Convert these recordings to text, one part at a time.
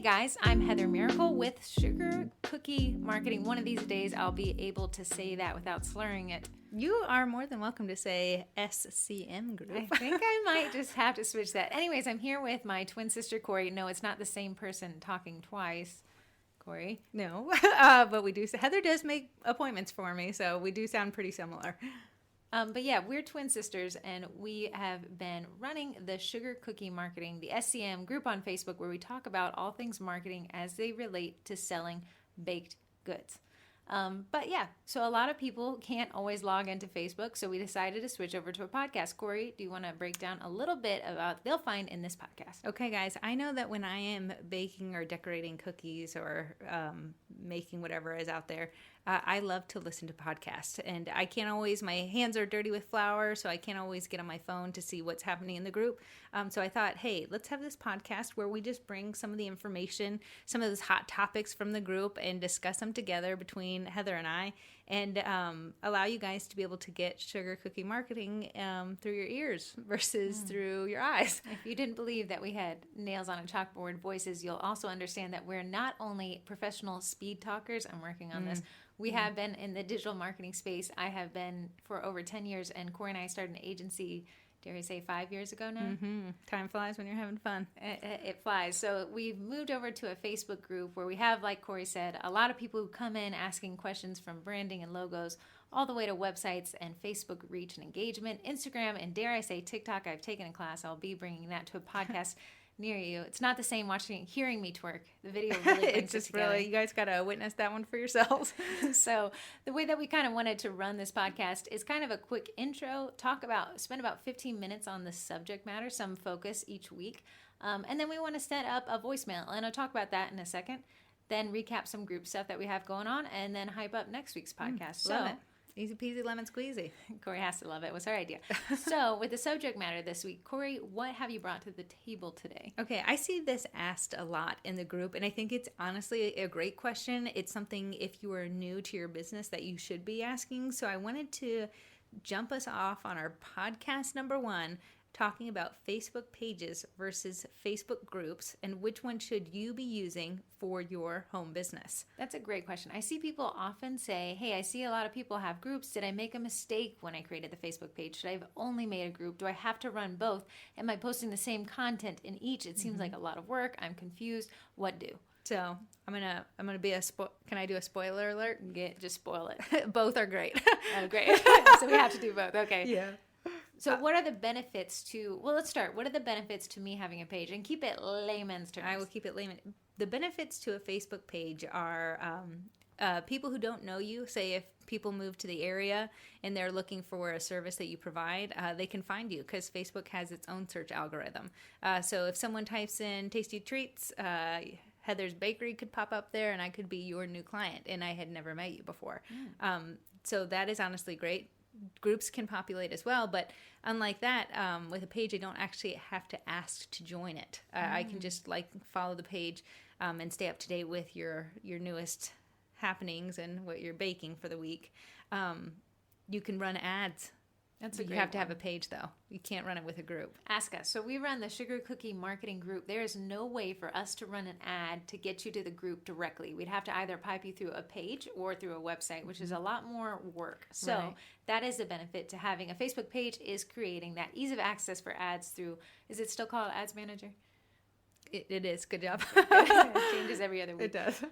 guys, I'm Heather Miracle with Sugar Cookie Marketing. One of these days I'll be able to say that without slurring it. You are more than welcome to say SCM group. I think I might just have to switch that. Anyways, I'm here with my twin sister, Corrie. No, it's not the same person talking twice. Corrie? No, but we do. Heather does make appointments for me, so we do sound pretty similar. But yeah, we're twin sisters, and we have been running the Sugar Cookie Marketing, the SCM group on Facebook, where we talk about all things marketing as they relate to selling baked goods. But yeah, so a lot of people can't always log into Facebook, so we decided to switch over to a podcast. Corrie, do you want to break down a little bit about they'll find in this podcast? Okay, guys, I know that when I am baking or decorating cookies or making whatever is out there, I love to listen to podcasts, and I can't always, my hands are dirty with flour, so I can't always get on my phone to see what's happening in the group. So I thought, hey, let's have this podcast where we just bring some of the information, some of those hot topics from the group and discuss them together between Heather and I, and allow you guys to be able to get sugar cookie marketing through your ears versus through your eyes. If you didn't believe that we had nails on a chalkboard voices, you'll also understand that we're not only professional speed talkers. I'm working on this. We have been in the digital marketing space. I have been for over 10 years, and Corrie and I started an agency, dare I say, 5 years ago now? Mm-hmm. Time flies when you're having fun. It flies. So we've moved over to a Facebook group where we have, like Corrie said, a lot of people who come in asking questions from branding and logos all the way to websites and Facebook reach and engagement, Instagram, and dare I say TikTok. I've taken a class. I'll be bringing that to a podcast near you. It's not the same hearing me twerk. The video really brings it's just it together. really, you guys got to witness that one for yourselves. So the way that we kind of wanted to run this podcast is kind of a quick intro, spend about 15 minutes on the subject matter, some focus each week. And then we want to set up a voicemail, and I'll talk about that in a second. Then recap some group stuff that we have going on, and then hype up next week's podcast. Love it. Easy peasy lemon squeezy. Corrie has to love it. It was her idea. So with the subject matter this week, Corrie, what have you brought to the table today? Okay, I see this asked a lot in the group, and I think it's honestly a great question. It's something, if you are new to your business, that you should be asking. So I wanted to jump us off on our podcast number 1, talking about Facebook pages versus Facebook groups, and which one should you be using for your home business? That's a great question. I see people often say, hey, I see a lot of people have groups. Did I make a mistake when I created the Facebook page? Should I have only made a group? Do I have to run both? Am I posting the same content in each? It seems like a lot of work. I'm confused. What do? So I'm gonna be can I do a spoiler alert? Just spoil it. Both are great. Oh, great. So we have to do both. Okay. Yeah. So what are the benefits let's start. What are the benefits to me having a page? And keep it layman's terms. I will keep it layman. The benefits to a Facebook page are people who don't know you, say if people move to the area and they're looking for a service that you provide, they can find you because Facebook has its own search algorithm. So if someone types in tasty treats, Heather's Bakery could pop up there and I could be your new client and I had never met you before. So that is honestly great. Groups can populate as well, but unlike that, with a page, I don't actually have to ask to join it. I can just follow the page and stay up to date with your newest happenings and what you're baking for the week. You can run ads. You have to have a page, though. You can't run it with a group. Ask us. So we run the Sugar Cookie Marketing Group. There is no way for us to run an ad to get you to the group directly. We'd have to either pipe you through a page or through a website, which is a lot more work. So that is a benefit to having a Facebook page, is creating that ease of access for ads through, is it still called Ads Manager? It is. Good job. It changes every other week. It does.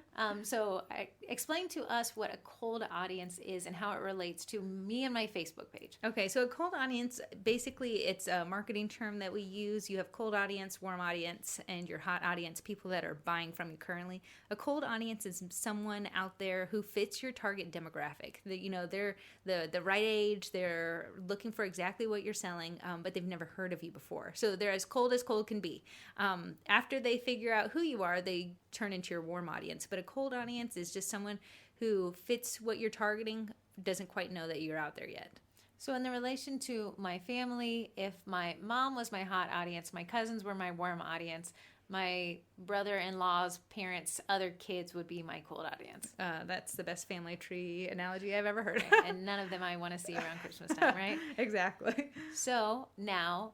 So explain to us what a cold audience is and how it relates to me and my Facebook page. Okay, so a cold audience, basically it's a marketing term that we use. You have cold audience, warm audience, and your hot audience, people that are buying from you currently. A cold audience is someone out there who fits your target demographic. They're the right age, they're looking for exactly what you're selling, but they've never heard of you before. So they're as cold can be. After they figure out who you are, they turn into your warm audience. But a cold audience is just someone who fits what you're targeting, doesn't quite know that you're out there yet. So in the relation to my family, if my mom was my hot audience, my cousins were my warm audience, my brother-in-law's parents' other kids would be my cold audience. That's the best family tree analogy I've ever heard. Right. And none of them I want to see around Christmas time, right? Exactly. So now,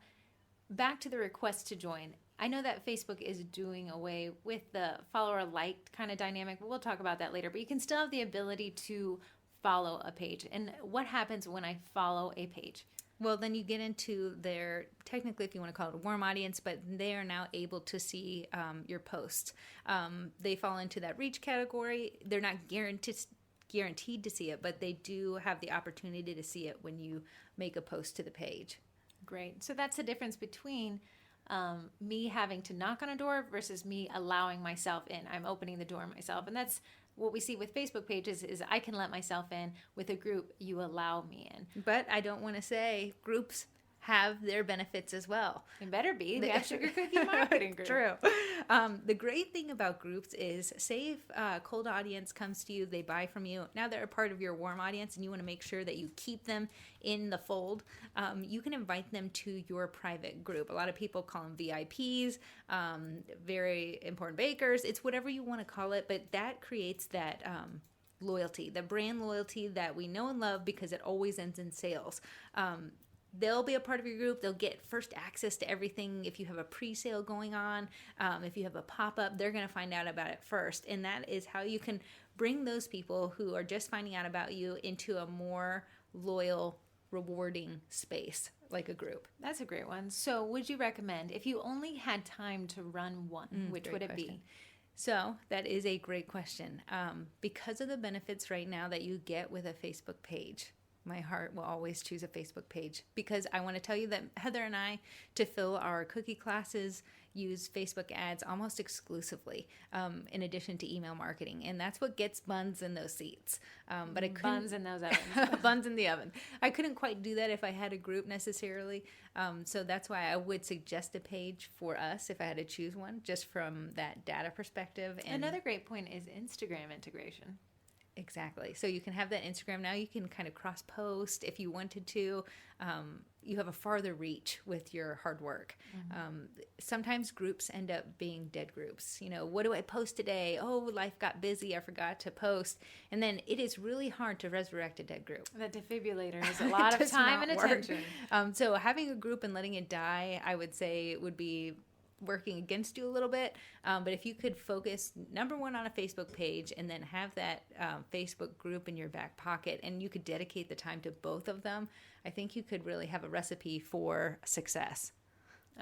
back to the request to join. I know that Facebook is doing away with the follower liked kind of dynamic, but we'll talk about that later. But you can still have the ability to follow a page. And what happens when I follow a page? Well, then you get into their, technically, if you want to call it a warm audience, but they are now able to see your posts. They fall into that reach category. They're not guaranteed to see it, but they do have the opportunity to see it when you make a post to the page. Great. So that's the difference between me having to knock on a door versus me allowing myself in. I'm opening the door myself. And that's what we see with Facebook pages is I can let myself in. With a group, you allow me in. But I don't want to say groups have their benefits as well. It better be. We have Sugar Cookie Marketing Group. True. The great thing about groups is, say if a cold audience comes to you, they buy from you. Now they're a part of your warm audience and you want to make sure that you keep them in the fold. You can invite them to your private group. A lot of people call them VIPs, very important bakers. It's whatever you want to call it, but that creates that loyalty, the brand loyalty that we know and love because it always ends in sales. They'll be a part of your group. They'll get first access to everything. If you have a pre-sale going on, if you have a pop-up, they're going to find out about it first. And that is how you can bring those people who are just finding out about you into a more loyal, rewarding space like a group. That's a great one. So would you recommend, if you only had time to run one, which would it be? So that is a great question. Because of the benefits right now that you get with a Facebook page, my heart will always choose a Facebook page because I want to tell you that Heather and I, to fill our cookie classes, use Facebook ads almost exclusively, in addition to email marketing. And that's what gets buns in those seats. But I couldn't, buns in those ovens. buns in the oven. I couldn't quite do that if I had a group necessarily. So that's why I would suggest a page for us if I had to choose one, just from that data perspective. And another great point is Instagram integration. Exactly. So you can have that Instagram now. You can kind of cross post if you wanted to. You have a farther reach with your hard work. Sometimes groups end up being dead groups. You know, what do I post today? Oh, life got busy. I forgot to post. And then it is really hard to resurrect a dead group. That defibrillator is a lot of time and attention. So having a group and letting it die, I would say would be working against you a little bit, but if you could focus number one on a Facebook page and then have that Facebook group in your back pocket and you could dedicate the time to both of them, I think you could really have a recipe for success.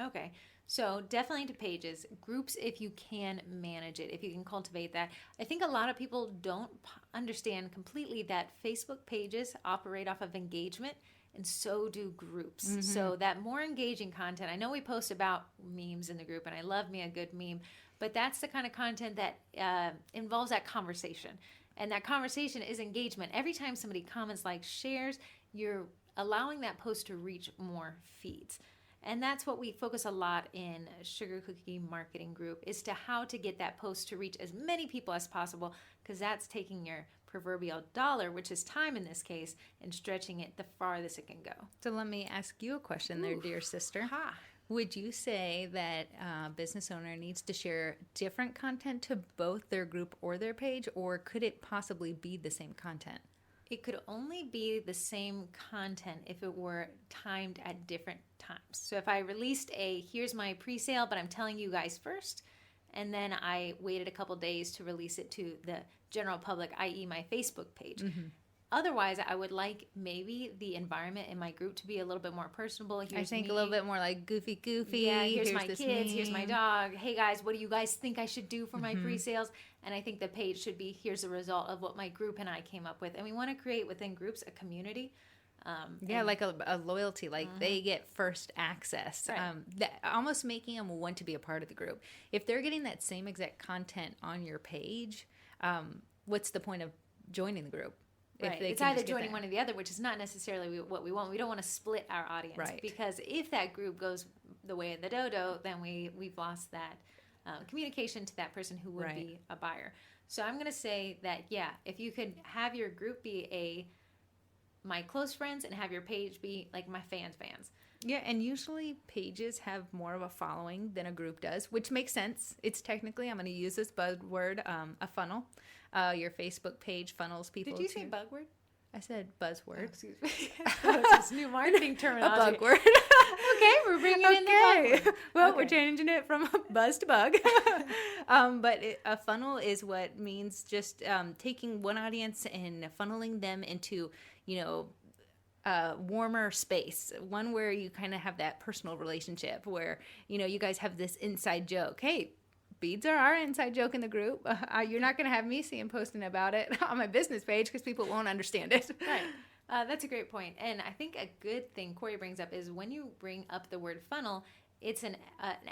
Okay, so definitely to pages, groups if you can manage it, if you can cultivate that. I think a lot of people don't understand completely that Facebook pages operate off of engagement, and so do groups. So that more engaging content, I know we post about memes in the group, and I love me a good meme, but that's the kind of content that involves that conversation. And that conversation is engagement. Every time somebody comments, likes, shares, you're allowing that post to reach more feeds. And that's what we focus a lot in Sugar Cookie Marketing Group, is to how to get that post to reach as many people as possible, because that's taking your proverbial dollar, which is time in this case, and stretching it the farthest it can go. So let me ask you a question there, dear sister. Ha. Would you say that a business owner needs to share different content to both their group or their page, or could it possibly be the same content? It could only be the same content if it were timed at different times. So if I released here's my pre-sale, but I'm telling you guys first, and then I waited a couple days to release it to the general public, i.e. my Facebook page. Otherwise, I would like maybe the environment in my group to be a little bit more personable. I think a little bit more like goofy. Yeah, here's my kids, meme. here's my dog. Hey guys, what do you guys think I should do for my pre-sales? And I think the page should be, here's the result of what my group and I came up with. And we want to create within groups a community. Like a loyalty, like they get first access, Right. almost making them want to be a part of the group. If they're getting that same exact content on your page, what's the point of joining the group? Right. It's either joining one or the other, which is not necessarily what we want. We don't want to split our audience. Right. Because if that group goes the way of the dodo, then we've lost that communication to that person who would be a buyer. So I'm going to say that, yeah, if you could have your group be my close friends and have your page be like my fans. Yeah, and usually pages have more of a following than a group does, which makes sense. It's technically, I'm going to use this buzzword, a funnel. Your Facebook page funnels people. Did you say bugword? I said buzzword. Oh, excuse me. It's new marketing terminology. A bugword. Okay, we're bringing in the Okay. Well, Okay. we're changing it from buzz to bug. But a funnel is what means just taking one audience and funneling them into, you know, warmer space, one where you kind of have that personal relationship where, you know, you guys have this inside joke. Hey, beads are our inside joke in the group. You're not going to have me seeing posting about it on my business page because people won't understand it. Right. That's a great point. And I think a good thing Corrie brings up is when you bring up the word funnel, it's an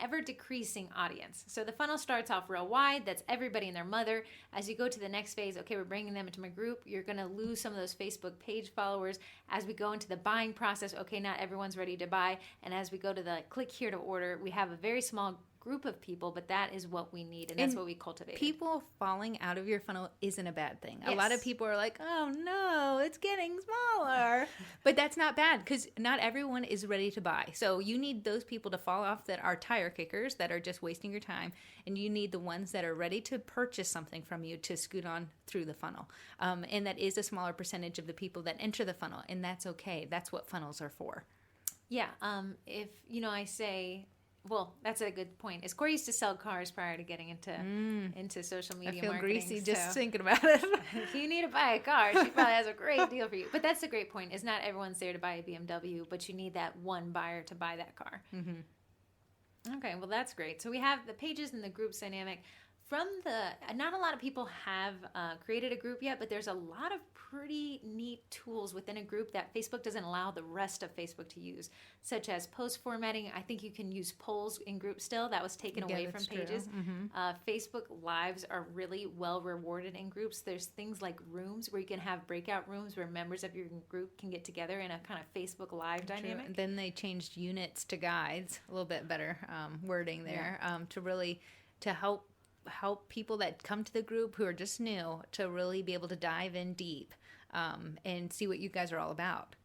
ever decreasing audience. So the funnel starts off real wide. That's everybody and their mother. As you go to the next phase, okay, we're bringing them into my group. You're going to lose some of those Facebook page followers. As we go into the buying process, okay, not everyone's ready to buy. And as we go to the click here to order, we have a very small group of people, but that is what we need, and that's what we cultivate. People falling out of your funnel isn't a bad thing. Yes. A lot of people are like, oh no, it's getting smaller. But that's not bad because not everyone is ready to buy. So you need those people to fall off that are tire kickers, that are just wasting your time, and you need the ones that are ready to purchase something from you to scoot on through the funnel. And that is a smaller percentage of the people that enter the funnel, and that's okay. That's what funnels are for. Yeah. If, I say, well, that's a good point. Is Corrie used to sell cars prior to getting into social media I feel marketing. greasy just thinking about it. If you need to buy a car, she probably has a great deal for you. But that's a great point. Is not everyone's there to buy a BMW, but you need that one buyer to buy that car. Mm-hmm. Okay, well, that's great. So we have the pages and the groups dynamic. Not a lot of people have created a group yet, but there's a lot of pretty neat tools within a group that Facebook doesn't allow the rest of Facebook to use, such as post formatting. I think you can use polls in groups still. That was taken away from pages. Mm-hmm. Facebook Lives are really well rewarded in groups. There's things like rooms where you can have breakout rooms where members of your group can get together in a kind of Facebook Live dynamic. And then they changed units to guides, a little bit better wording there, to help people that come to the group who are just new to really be able to dive in deep and see what you guys are all about.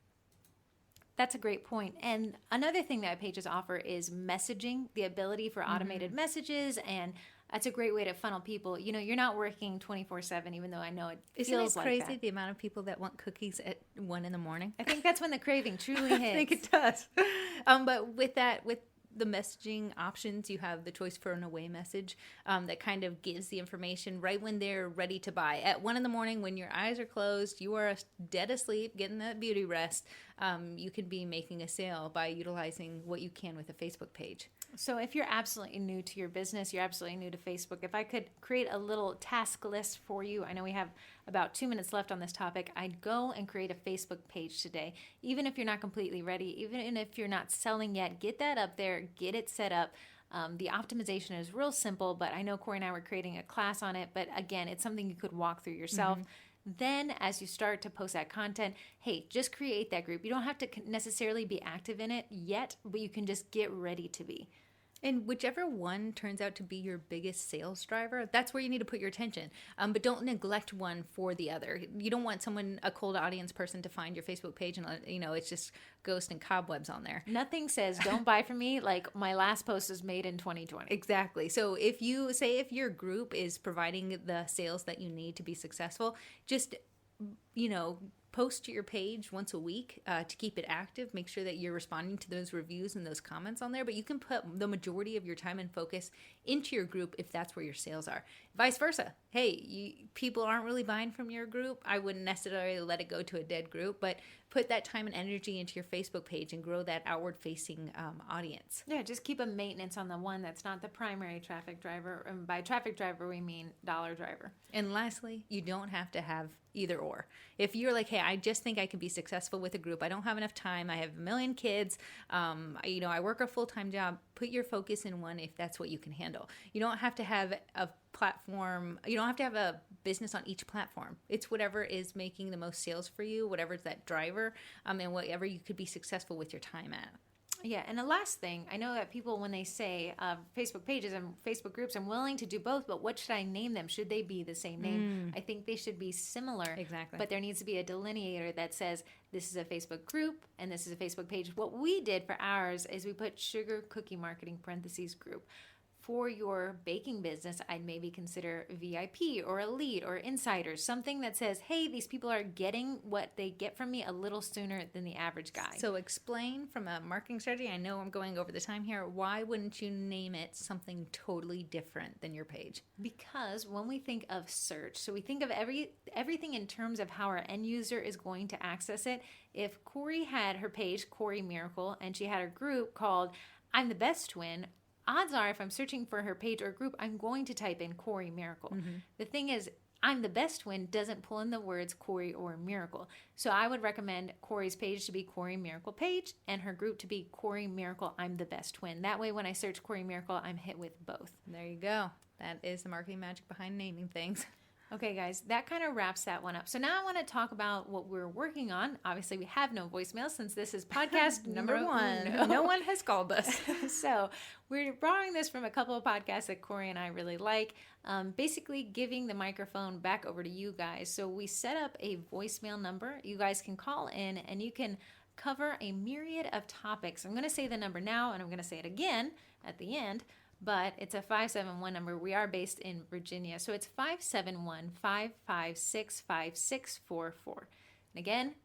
That's a great point. And another thing that pages offer is messaging, the ability for automated messages, and that's a great way to funnel people. You're not working 24/7, even though I know it feels like that. Isn't it crazy the amount of people that want cookies at 1 a.m? I think that's when the craving truly hits. I think it does. But with the messaging options, you have the choice for an away message that kind of gives the information right when they're ready to buy. At 1 a.m, when your eyes are closed, you are dead asleep, getting that beauty rest, you could be making a sale by utilizing what you can with a Facebook page. So if you're absolutely new to your business, you're absolutely new to Facebook, if I could create a little task list for you, I know we have about 2 minutes left on this topic, I'd go and create a Facebook page today. Even if you're not completely ready, even if you're not selling yet, get that up there, get it set up. The optimization is real simple, but I know Corrie and I were creating a class on it, but again, it's something you could walk through yourself. Then as you start to post that content, hey, just create that group. You don't have to necessarily be active in it yet, but you can just get ready to be. And whichever one turns out to be your biggest sales driver, that's where you need to put your attention. But don't neglect one for the other. You don't want a cold audience person to find your Facebook page and, it's just ghost and cobwebs on there. Nothing says don't buy from me like my last post was made in 2020. Exactly. So if your group is providing the sales that you need to be successful, just, post to your page once a week to keep it active. Make sure that you're responding to those reviews and those comments on there, but you can put the majority of your time and focus into your group if that's where your sales are. Vice versa. Hey, people aren't really buying from your group. I wouldn't necessarily let it go to a dead group, but put that time and energy into your Facebook page and grow that outward-facing audience. Yeah, just keep a maintenance on the one that's not the primary traffic driver. And by traffic driver, we mean dollar driver. And lastly, you don't have to have either or. If you're like, hey, I just think I can be successful with a group. I don't have enough time. I have a million kids. I work a full-time job. Put your focus in one if that's what you can handle. You don't have to have a platform. You don't have to have a business on each platform. It's whatever is making the most sales for you, whatever's that driver, and whatever you could be successful with your time at. Yeah, and the last thing, I know that people, when they say Facebook pages and Facebook groups, I'm willing to do both, but what should I name them? Should they be the same name? I think they should be similar. Exactly. But there needs to be a delineator that says this is a Facebook group and this is a Facebook page. What we did for ours is we put Sugar Cookie Marketing (group). for your baking business, I'd maybe consider VIP or Elite or Insiders, something that says, hey, these people are getting what they get from me a little sooner than the average guy. So explain from a marketing strategy, I know I'm going over the time here, why wouldn't you name it something totally different than your page? Because when we think of search, so we think of everything in terms of how our end user is going to access it. If Corrie had her page, Corrie Miracle, and she had her group called I'm the Best Twin, odds are if I'm searching for her page or group, I'm going to type in Corrie Miracle. The thing is, I'm the Best Twin doesn't pull in the words Corrie or Miracle. So I would recommend Corrie's page to be Corrie Miracle page and her group to be Corrie Miracle I'm the Best Twin. That way when I search Corrie Miracle, I'm hit with both. There you go. That is the marketing magic behind naming things. Okay, guys, that kind of wraps that one up. So now I want to talk about what we're working on. Obviously, we have no voicemail since this is podcast number one. No one has called us. So we're borrowing this from a couple of podcasts that Corrie and I really like, basically giving the microphone back over to you guys. So we set up a voicemail number. You guys can call in and you can cover a myriad of topics. I'm going to say the number now and I'm going to say it again at the end. But it's a 571 number. We are based in Virginia. So it's 571-556-5644. And again,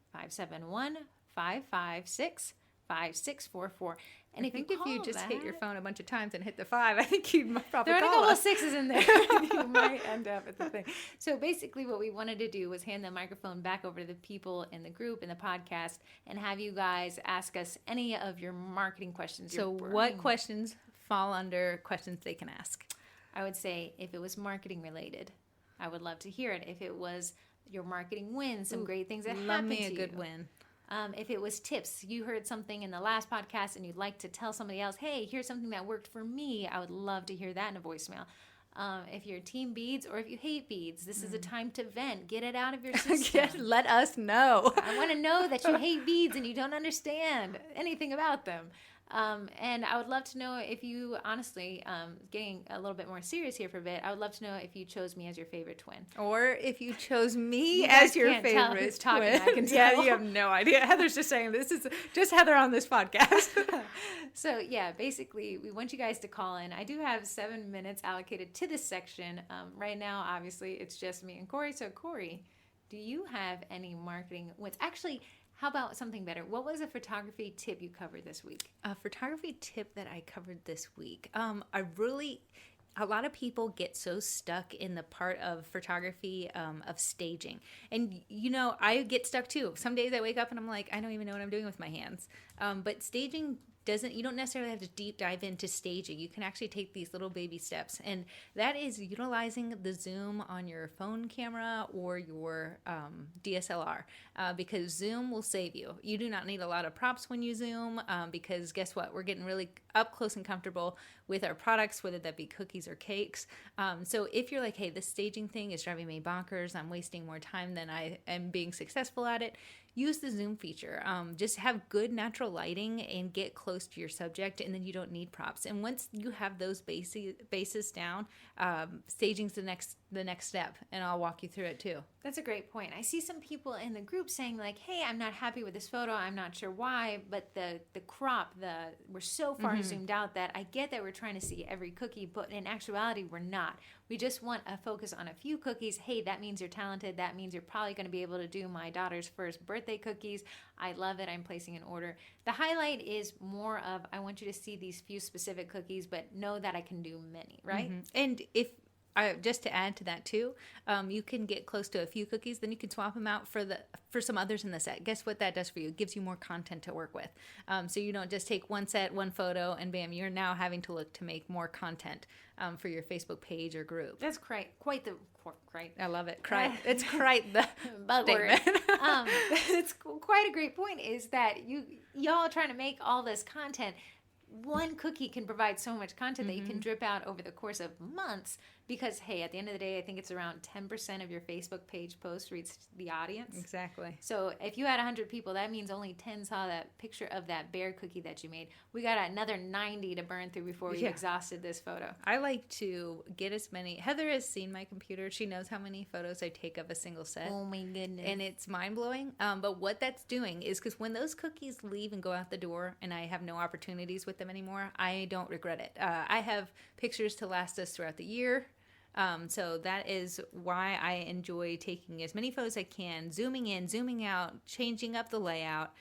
571-556-5644. And I think if you just hit your phone a bunch of times and hit the 5, I think you'd probably call us. There are a couple of sixes in there. You might end up at the thing. So basically what we wanted to do was hand the microphone back over to the people in the group, in the podcast, and have you guys ask us any of your marketing questions. So what questions fall under questions they can ask? I would say if it was marketing related, I would love to hear it. If it was your marketing wins, some great things that happened to you. Love me a good win. If it was tips, you heard something in the last podcast and you'd like to tell somebody else, hey, here's something that worked for me. I would love to hear that in a voicemail. If you're team beads or if you hate beads, this is a time to vent. Get it out of your system. Let us know. I want to know that you hate beads and you don't understand anything about them. And I would love to know if you, honestly, getting a little bit more serious here for a bit, I would love to know if you chose me as your favorite twin. Or if you chose me as your favorite twin. I can tell. Yeah, you have no idea. Heather's just saying this is just Heather on this podcast. So, yeah, basically, we want you guys to call in. I do have 7 minutes allocated to this section. Right now, obviously, it's just me and Corrie. So, Corrie, do you have any marketing wins? Actually, how about something better? What was a photography tip you covered this week? A photography tip that I covered this week. A lot of people get so stuck in the part of photography of staging. And, I get stuck too. Some days I wake up and I'm like, I don't even know what I'm doing with my hands. But staging you don't necessarily have to deep dive into staging. You can actually take these little baby steps. And that is utilizing the zoom on your phone camera or your DSLR because zoom will save you. You do not need a lot of props when you zoom because guess what? We're getting really up close and comfortable with our products, whether that be cookies or cakes. So if you're like, hey, this staging thing is driving me bonkers, I'm wasting more time than I am being successful at it, use the zoom feature. Just have good natural lighting and get close to your subject, and then you don't need props. And once you have those bases down, staging's the next step, and I'll walk you through it too. That's a great point. I see some people in the group saying like, hey, I'm not happy with this photo. I'm not sure why, but the crop, we're so far zoomed out that I get that we're trying to see every cookie, but in actuality, we're not. We just want a focus on a few cookies. Hey, that means you're talented. That means you're probably going to be able to do my daughter's first birthday cookies. I love it. I'm placing an order. The highlight is more of, I want you to see these few specific cookies, but know that I can do many, right? And if just to add to that too, you can get close to a few cookies, then you can swap them out for some others in the set. Guess what that does for you? It gives you more content to work with. So you don't just take one set, one photo, and bam, you're now having to look to make more content for your Facebook page or group. That's quite the I love it. It's quite the buzzword. It's quite a great point. Is that y'all are trying to make all this content. One cookie can provide so much content that you can drip out over the course of months because, hey, at the end of the day, I think it's around 10% of your Facebook page post reached the audience. Exactly. So if you had 100 people, that means only 10 saw that picture of that bear cookie that you made. We got another 90 to burn through before we exhausted this photo. I like to get as many. Heather has seen my computer. She knows how many photos I take of a single set. Oh my goodness. And it's mind-blowing. But what that's doing is, because when those cookies leave and go out the door and I have no opportunities with them anymore, I don't regret it. I have pictures to last us throughout the year. So that is why I enjoy taking as many photos as I can, zooming in, zooming out, changing up the layout,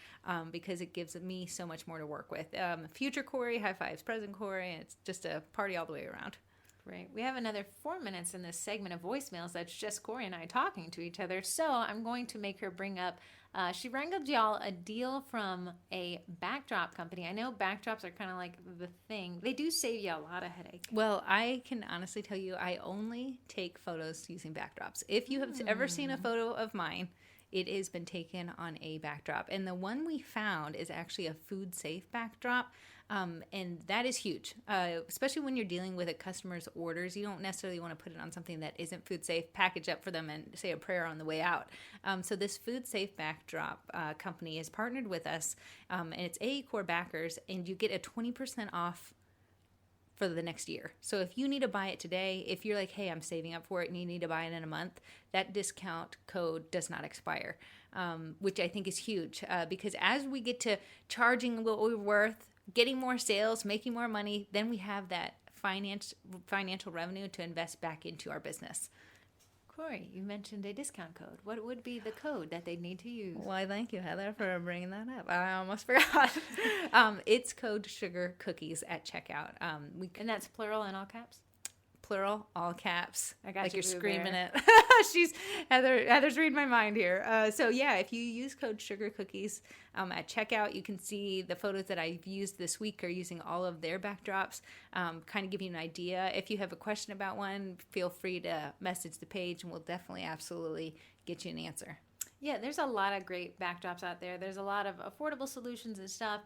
because it gives me so much more to work with. Future Corrie, high fives, present Corrie, and it's just a party all the way around. Right. We have another 4 minutes in this segment of voicemails that's just Corrie and I talking to each other. So I'm going to make her bring up, she wrangled y'all a deal from a backdrop company. I know backdrops are kind of like the thing. They do save you a lot of headache. Well, I can honestly tell you, I only take photos using backdrops. If you have ever seen a photo of mine, it has been taken on a backdrop. And the one we found is actually a food safe backdrop. And that is huge, especially when you're dealing with a customer's orders. You don't necessarily want to put it on something that isn't food safe, package up for them and say a prayer on the way out. So this food safe backdrop company has partnered with us, and it's AE Core backers, and you get a 20% off for the next year. So if you need to buy it today, if you're like, hey, I'm saving up for it and you need to buy it in a month, that discount code does not expire, which I think is huge, because as we get charging what we're worth, getting more sales, making more money, then we have that financial revenue to invest back into our business. Corrie, you mentioned a discount code. What would be the code that they'd need to use? Well, thank you, Heather, for bringing that up. I almost forgot. It's code Sugar Cookies at checkout. And that's plural in all caps? Plural, all caps. I got like you, you're screaming Bear. it. Heather's reading my mind here. So yeah, if you use code Sugar Cookies at checkout, you can see the photos that I've used this week are using all of their backdrops. Kind of give you an idea. If you have a question about one, feel free to message the page, and we'll definitely, absolutely get you an answer. Yeah, there's a lot of great backdrops out there. There's a lot of affordable solutions and stuff.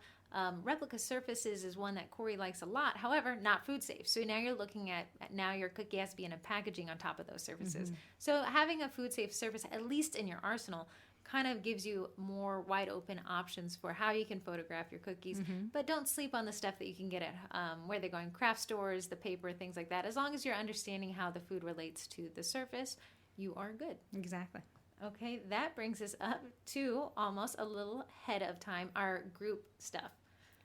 Replica surfaces is one that Corrie likes a lot. However, not food safe. So now you're looking at now your cookie has to be in a packaging on top of those surfaces. Mm-hmm. So having a food safe surface, at least in your arsenal, kind of gives you more wide open options for how you can photograph your cookies. Mm-hmm. But don't sleep on the stuff that you can get at where they're going, craft stores, the paper, things like that. As long as you're understanding how the food relates to the surface, you are good. Exactly. Okay, that brings us up to almost a little ahead of time, our group stuff.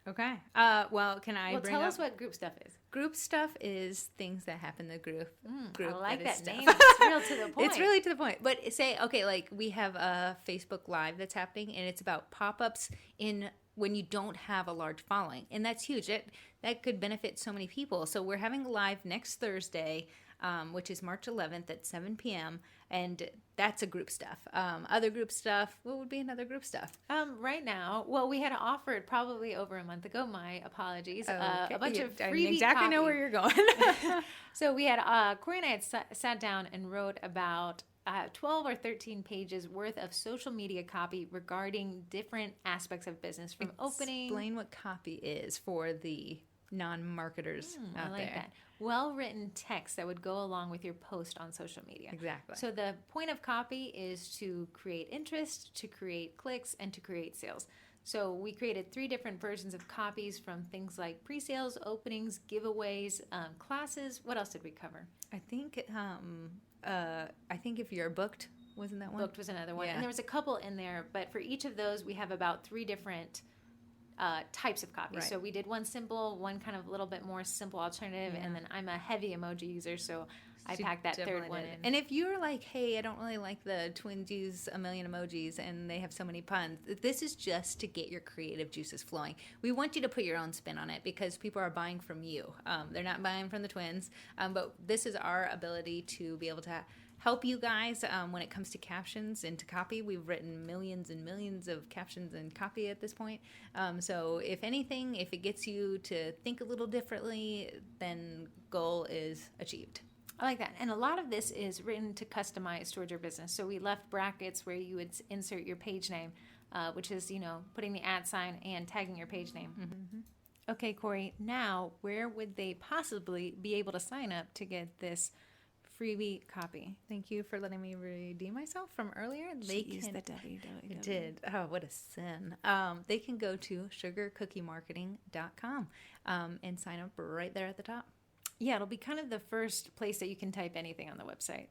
Okay. Well, can I bring tell up... us what group stuff is. Group stuff is things that happen in the group. I like that name. It's real to the point. It's really to the point. But say, okay, like we have a Facebook Live that's happening, and it's about pop-ups in when you don't have a large following. And that's huge. That could benefit so many people. So we're having a live next Thursday, which is March 11th at 7 p.m., and that's a group stuff. Other group stuff, what would be another group stuff? Right now, well, we had offered probably over a month ago, my apologies, okay. a bunch of freebie I exactly copy. Know where you're going. So we had, Corrie and I had sat down and wrote about 12 or 13 pages worth of social media copy regarding different aspects of business, from opening. Explain what copy is for the non-marketers out I like there. that. Well-written text that would go along with your post on social media. Exactly. So the point of copy is to create interest, to create clicks, and to create sales. So we created 3 different versions of copies, from things like pre-sales, openings, giveaways, classes. What else did we cover? I think if you're booked, wasn't that one? Booked was another one. Yeah. And there was a couple in there, but for each of those, we have about 3 different types of copies. Right. So we did one simple, one kind of a little bit more simple alternative, and then I'm a heavy emoji user, so I packed that third one in. And if you're like, hey, I don't really like the twins use a million emojis and they have so many puns, this is just to get your creative juices flowing. We want you to put your own spin on it because people are buying from you. They're not buying from the twins, but this is our ability to be able to help you guys when it comes to captions and to copy. We've written millions and millions of captions and copy at this point. So if anything, if it gets you to think a little differently, then goal is achieved. I like that. And a lot of this is written to customize towards your business. So we left brackets where you would insert your page name, which is, putting the @ and tagging your page name. Mm-hmm. Okay, Corrie, now where would they possibly be able to sign up to get this freebie copy. Thank you for letting me redeem myself from earlier. They used the www. It did. Oh, what a sin. They can go to sugarcookiemarketing.com and sign up right there at the top. Yeah, it'll be kind of the first place that you can type anything on the website.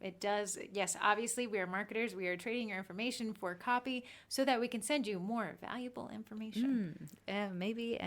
It does, yes, obviously we are marketers. We are trading your information for copy so that we can send you more valuable information. Maybe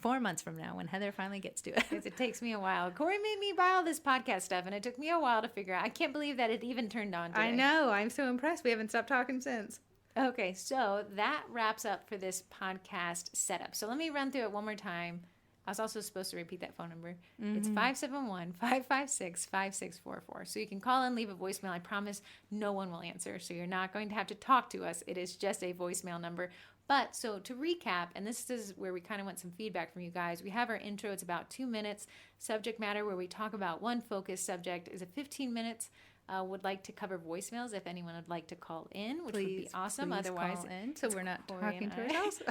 4 months from now when Heather finally gets to it. It takes me a while. Corey made me buy all this podcast stuff, and it took me a while to figure out. I can't believe that it even turned on today. I know. I'm so impressed. We haven't stopped talking since. Okay, so that wraps up for this podcast setup. So let me run through it one more time. I was also supposed to repeat that phone number. It's 571-556-5644. So you can call and leave a voicemail. I promise no one will answer. So you're not going to have to talk to us. It is just a voicemail number. But so to recap, and this is where we kind of want some feedback from you guys. We have our intro. It's about 2 minutes. Subject matter where we talk about one focused subject is 15 minutes. Would like to cover voicemails if anyone would like to call in, which would be awesome. Otherwise, call in so we're not Corey talking to ourselves.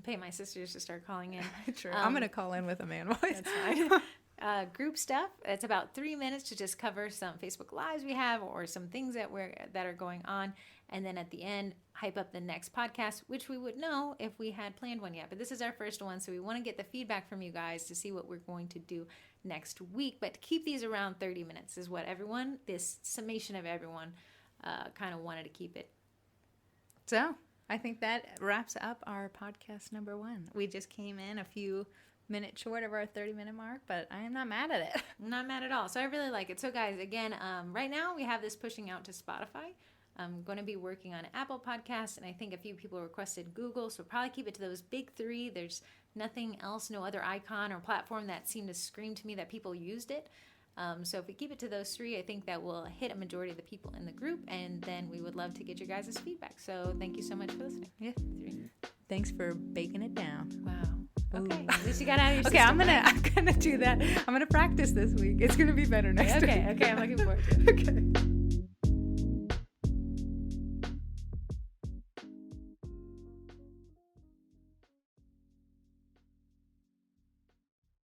Pay my sisters to start calling in. True. I'm going to call in with a man voice. That's fine. Group stuff. It's about 3 minutes to just cover some Facebook Lives we have or some things that are going on. And then at the end, hype up the next podcast, which we would know if we had planned one yet. But this is our first one, so we want to get the feedback from you guys to see what we're going to do next week. But keep these around 30 minutes is what this summation of everyone kind of wanted to keep it. So I think that wraps up our podcast number 1. We just came in a few minutes short of our 30-minute mark, but I am not mad at it. I'm not mad at all. So I really like it. So guys, again, right now we have this pushing out to Spotify. I'm going to be working on Apple Podcasts, and I think a few people requested Google, so probably keep it to those big 3. There's nothing else, no other icon or platform that seemed to scream to me that people used it. So if we keep it to those 3, I think that will hit a majority of the people in the group, and then we would love to get your guys' feedback. So thank you so much for listening. Yeah. 3. Thanks for baking it down. Wow. Okay. Ooh. At least you got out of your Okay, system. I'm gonna do that. I'm gonna practice this week. It's gonna be better next week. Okay, I'm looking forward to it. Okay.